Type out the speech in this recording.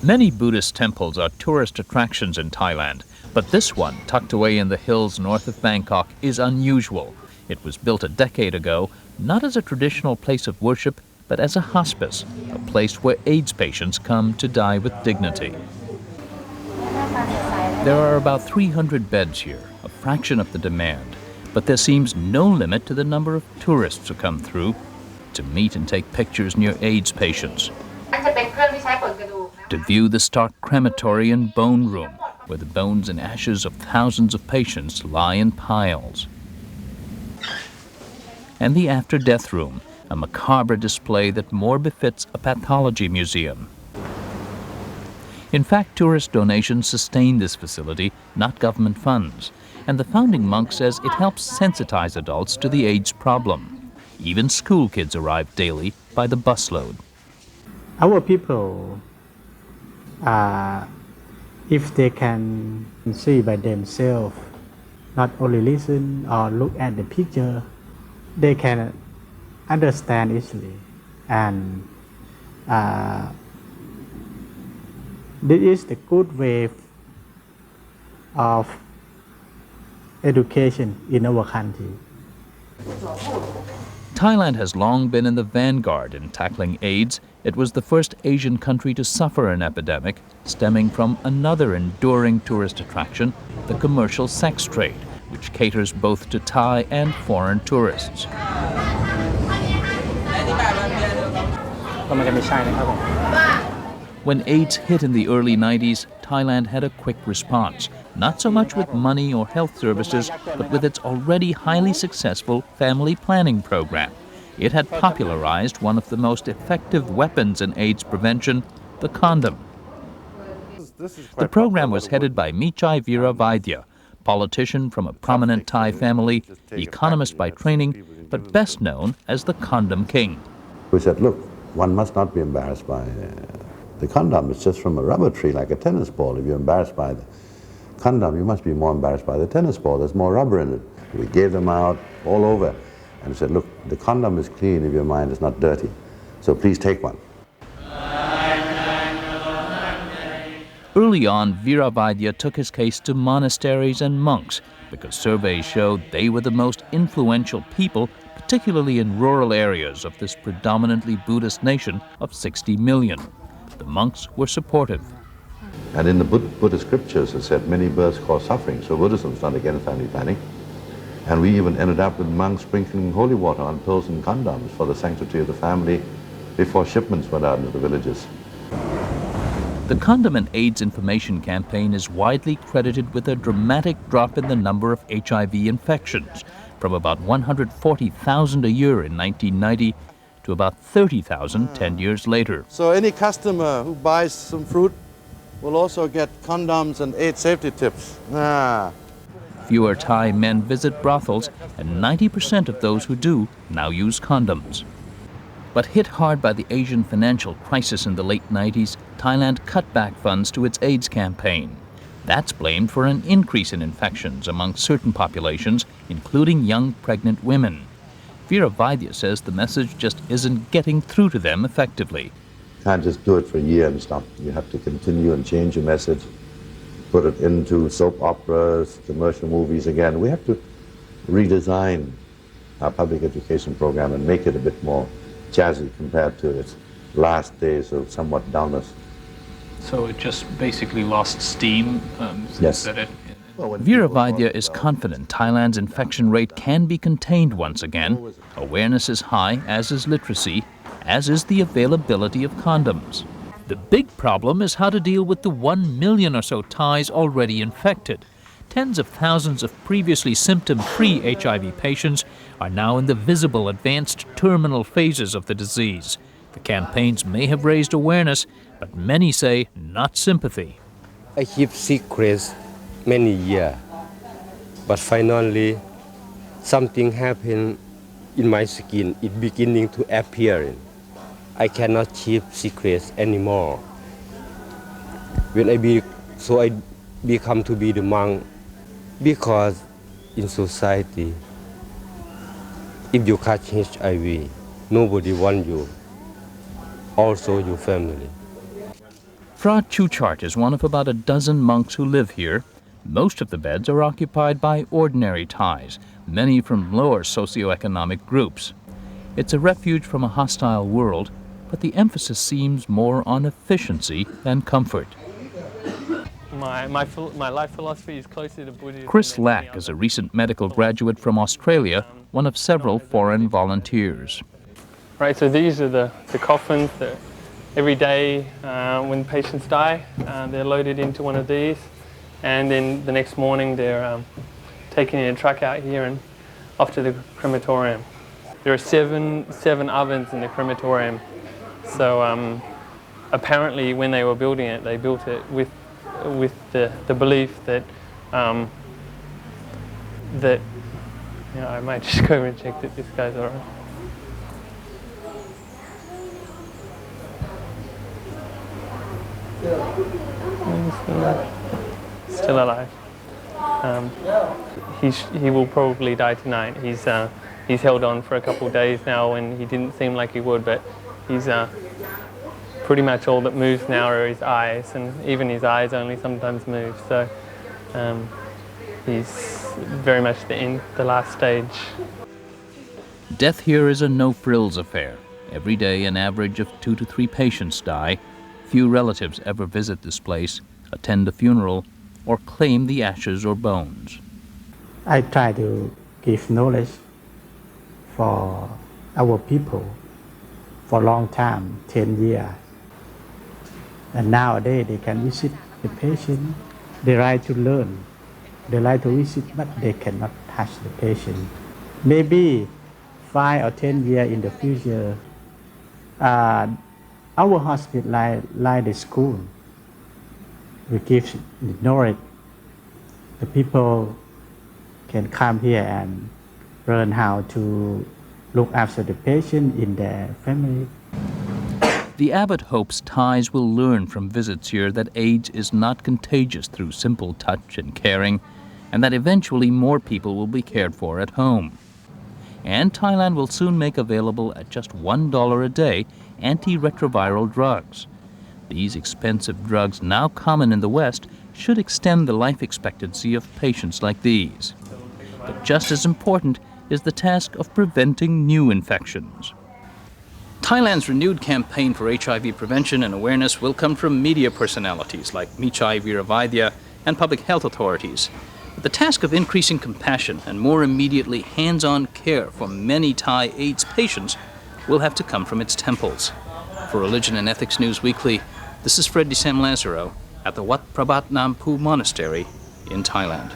Many Buddhist temples are tourist attractions in Thailand, but this one, tucked away in the hills north of Bangkok, is unusual. It was built a decade ago, not as a traditional place of worship, but as a hospice, a place where AIDS patients come to die with dignity. There are about 300 beds here, a fraction of the demand, but there seems no limit to the number of tourists who come through to meet and take pictures near AIDS patients, to view the stark crematory and bone room, where the bones and ashes of thousands of patients lie in piles, and the after-death room, a macabre display that more befits a pathology museum. In fact, tourist donations sustain this facility, not government funds, and the founding monk says it helps sensitize adults to the AIDS problem. Even school kids arrive daily by the busload. Our people, if they can see by themselves, not only listen or look at the picture, they can understand easily. And this is the good way of education in our country. Thailand has long been in the vanguard in tackling AIDS. It was the first Asian country to suffer an epidemic stemming from another enduring tourist attraction, the commercial sex trade, which caters both to Thai and foreign tourists. When AIDS hit in the early 90s, Thailand had a quick response, not so much with money or health services, but with its already highly successful family planning program. It had popularized one of the most effective weapons in AIDS prevention, the condom. The program was headed by Michai Viravaidya, politician from a prominent Thai family, economist by training, but best known as the condom king. We said, look, one must not be embarrassed by the condom. It's just from a rubber tree like a tennis ball. If you're embarrassed by the condom, you must be more embarrassed by the tennis ball. There's more rubber in it. We gave them out all over and said, look, the condom is clean if your mind is not dirty. So please take one. Early on, Viravaidya took his case to monasteries and monks because surveys showed they were the most influential people, particularly in rural areas of this predominantly Buddhist nation of 60 million. The monks were supportive. And in the Buddhist scriptures it said many births cause suffering, so Buddhism is not against family planning. And we even ended up with monks sprinkling holy water on pills and condoms for the sanctity of the family before shipments went out into the villages. The Condom and AIDS information campaign is widely credited with a dramatic drop in the number of HIV infections, from about 140,000 a year in 1990 to about 30,000 10 years later. So any customer who buys some fruit will also get condoms and AIDS safety tips. Fewer Thai men visit brothels, and 90% of those who do now use condoms. But hit hard by the Asian financial crisis in the late 90s, Thailand cut back funds to its AIDS campaign. That's blamed for an increase in infections among certain populations, including young pregnant women. Viravaidya says the message just isn't getting through to them effectively. You can't just do it for a year and stop. You have to continue and change your message, put it into soap operas, commercial movies again. We have to redesign our public education program and make it a bit more jazzy compared to its last days of somewhat downers. So it just basically lost steam? Yes. Viravaidya is confident Thailand's infection rate can be contained once again. Awareness is high, as is literacy, as is the availability of condoms. The big problem is how to deal with the 1 million or so Thais already infected. Tens of thousands of previously symptom-free HIV patients are now in the visible advanced terminal phases of the disease. The campaigns may have raised awareness, but many say not sympathy. I keep secrets many years, but finally something happened in my skin. It beginning to appear. I cannot keep secrets anymore. When I become to be the monk, because in society, if you catch HIV, nobody wants you, also your family. Phra Chuchart is one of about a dozen monks who live here. Most of the beds are occupied by ordinary Thais, many from lower socioeconomic groups. It's a refuge from a hostile world, but the emphasis seems more on efficiency than comfort. My life philosophy is closer to Buddhism. Chris Lack is a recent medical graduate from Australia, one of several foreign volunteers. Right, so these are the coffins that every day when patients die, they're loaded into one of these, and then the next morning they're taken in a truck out here and off to the crematorium. There are seven ovens in the crematorium, so apparently when they were building it, they built it with the belief that that, you know, I might just go and check that this guy's all right. Still alive. He will probably die tonight. He's held on for a couple of days now, and he didn't seem like he would, but he's pretty much all that moves now are his eyes, and even his eyes only sometimes move. So he's very much the last stage. Death here is a no-frills affair. Every day an average of 2 to 3 patients die. Few relatives ever visit this place, attend a funeral, or claim the ashes or bones. I try to give knowledge for our people for a long time, 10 years. And nowadays they can visit the patient. They like to learn. They like to visit, but they cannot touch the patient. Maybe 5 or 10 years in the future, our hospital like the school. We give the knowledge. The people can come here and learn how to look after the patient in their family. The abbot hopes Thais will learn from visits here that AIDS is not contagious through simple touch and caring, and that eventually more people will be cared for at home. And Thailand will soon make available at just $1 a day antiretroviral drugs. These expensive drugs, now common in the West, should extend the life expectancy of patients like these. But just as important is the task of preventing new infections. Thailand's renewed campaign for HIV prevention and awareness will come from media personalities like Michai Viravaidya and public health authorities. But the task of increasing compassion and more immediately hands-on care for many Thai AIDS patients will have to come from its temples. For Religion and Ethics NewsWeekly, this is Fred Sam Lazaro at the Wat Prabat Nam Pu Monastery in Thailand.